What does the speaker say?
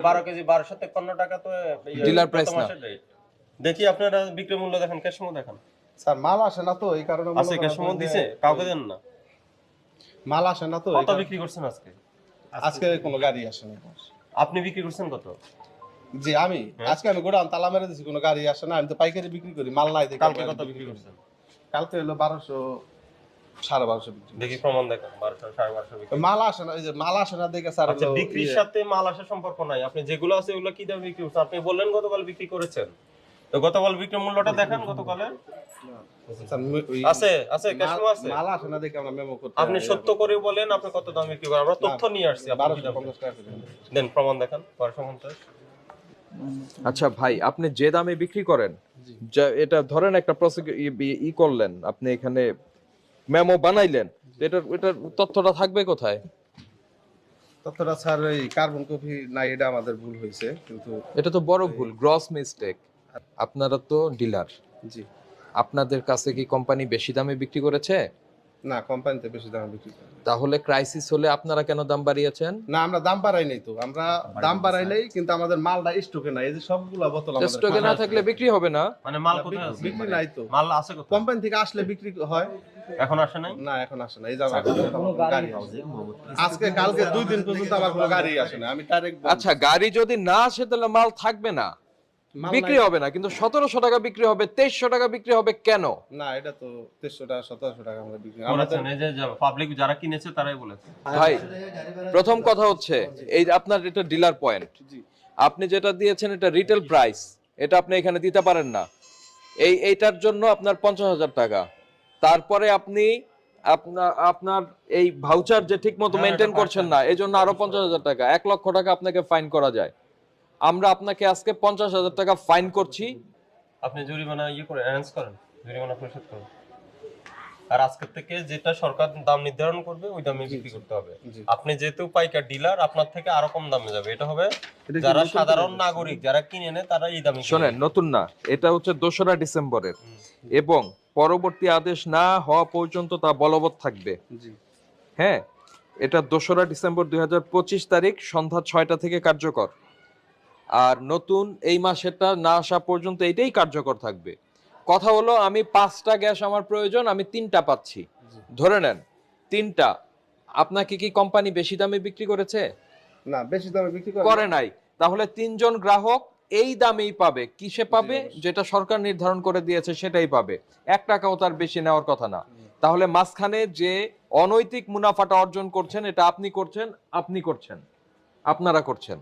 12 KG 1253 টাকা তো dealer price না। দেখি আপনারা বিক্রয় মূল্য দেখেন, ক্যাশ মেমো দেখান। স্যার মাল আসে না তো এই কারণে আছে ক্যাশ মেমো দিছে, কাউকে দেন না। মাল আসে না তো কত বিক্রি করছেন আজকে? আজকে কোনো গাড়ি আসে না। আপনি বিক্রি করছেন কত? জি আমি আজকে আমি গোডাউন তালা মেরে দিছি, কোনো গাড়ি আসে না। আমি তো পাইকারি বিক্রি করি, মাল নাই দেখে। কালকে কত বিক্রি করছেন? কালকে হলো 1200 1250 বিক্রি। দেখি প্রমাণ দেখান। 1200 1250 বিক্রি। মাল আসে না, এই যে মাল আসে না দেখে স্যার। আচ্ছা, বিক্রির সাথে মাল আসার সম্পর্ক নাই। আপনি যেগুলো আছে ওগুলো কি দামে বিক্রি করছেন? আপনি বললেন গতকাল বিক্রি করেছেন, তো গতকাল বিক্রয় মূল্যটা দেখান গতকালে। আছে আছে ক্যাশ মেমো আছে। মাল আসে না দেখে আমরা মেমো করতে। আপনি সত্য করে বলেন আপনি কত দামে বিক্রি করেন, আমরা তথ্য নিয়ে আসছি। আপনি 1250 টাকা দেন, প্রমাণ দেখান। 1250। আচ্ছা ভাই, আপনি যে দামে বিক্রি করেন, এটা ধরেন একটা ই করলেন, আপনি এখানে মেমো বানাইলেন, এটার তথ্যটা থাকবে কোথায়? ততটা স্যার এই কার্বন কপি নাই, এটা আমাদের ভুল হয়েছে। কিন্তু এটা তো বড় ভুল, গ্রস মিস্টেক। আপনারা তো ডিলার, জি আপনাদের কাছে কি কোম্পানি বেশি দামে বিক্রি করেছে? না, কোম্পানিতে বেশি দামে বিক্রি করে। তাহলে ক্রাইসিস হলে আপনারা কেন দাম বাড়িয়েছেন? না, আমরা দাম বাড়াই নাই তো, আমরা দাম বাড়াই নাই, কিন্তু আমাদের মালটা স্টকে নাই। এই যে সবগুলা বোতল আমাদের স্টকে না থাকলে বিক্রি হবে না। মানে মাল কোথায় আছে? বিক্রি নাই তো। মাল আছে কোথায়? কোম্পানি থেকে আসলে বিক্রি হয়। এখন আসে নাই? না, এখন আসে না। এই যে আমার গাড়ি আজকে কালকে 2 দিন পর্যন্ত আমার কোনো গাড়ি আসে না। আমি ডাইরেক্ট। আচ্ছা, গাড়ি যদি না আসে তাহলে মাল থাকবে না, বিক্রি হবে না। কিন্তু 1700 টাকা বিক্রি হবে, 2300 টাকা বিক্রি হবে কেন? না, এটা তো 2300 টাকা 1700 টাকা আমরা বিক্রি করেছেন। এই যে পাবলিক যারা কিনেছে তারাই বলেছে। ভাই, প্রথম কথা হচ্ছে এই যে আপনার এটা ডিলার পয়েন্ট, আপনি যেটা দিয়েছেন এটা রিটেল প্রাইস, এটা আপনি এখানে দিতে পারেন না। এইটার জন্য আপনার 50,000 টাকা। তারপরে আপনি আপনার এই ভাউচার যে ঠিক মতো মেনটেন করছেন না, এই জন্য আরো 50,000 টাকা, 1 লক্ষ টাকা আপনাকে ফাইন করা যায়। আমরা আপনাকে আজকে 50,000 টাকা ফাইন করছি। আপনি জরিমানা করে অ্যারেঞ্জ করেন, জরিমানা পরিশোধ করেন। আর আজকে থেকে যেটা সরকার দাম নির্ধারণ করবে ওই দামে বিক্রি করতে হবে। আপনি যেহেতু পাইকার ডিলার, আপনার থেকে আরো কম দামে যাবে। এটা হবে যারা সাধারণ নাগরিক যারা কিনে নেয় তারা এই দামে। শোনেন, নতুন না, এটা হচ্ছে 2রা ডিসেম্বরের, এবং পরবর্তী আদেশ না হওয়া পর্যন্ত তা বলবৎ থাকবে। হ্যাঁ, এটা 2রা ডিসেম্বর 2025 তারিখ সন্ধ্যা 6টা থেকে কার্যকর। আর নতুন এই মাসেরটা না আসা পর্যন্ত এটাই কার্যকর থাকবে। কথা হলো, আমি 5টা গ্যাস আমার প্রয়োজন, আমি 3টা পাচ্ছি, ধরে নেন 3টা। আপনাকে কি কোম্পানি বেশি দামে বিক্রি করেছে? না, বেশি দামে বিক্রি করে নাই। তাহলে 3 জন গ্রাহক এই দামেই পাবে। কিসে পাবে? যেটা সরকার নির্ধারণ করে দিয়েছে সেটাই পাবে। 1 টাকাও তার বেশি নেওয়ার কথা না। তাহলে মাঝখানে যে অনৈতিক মুনাফাটা অর্জন করছেন, এটা আপনি করছেন, আপনারা করছেন।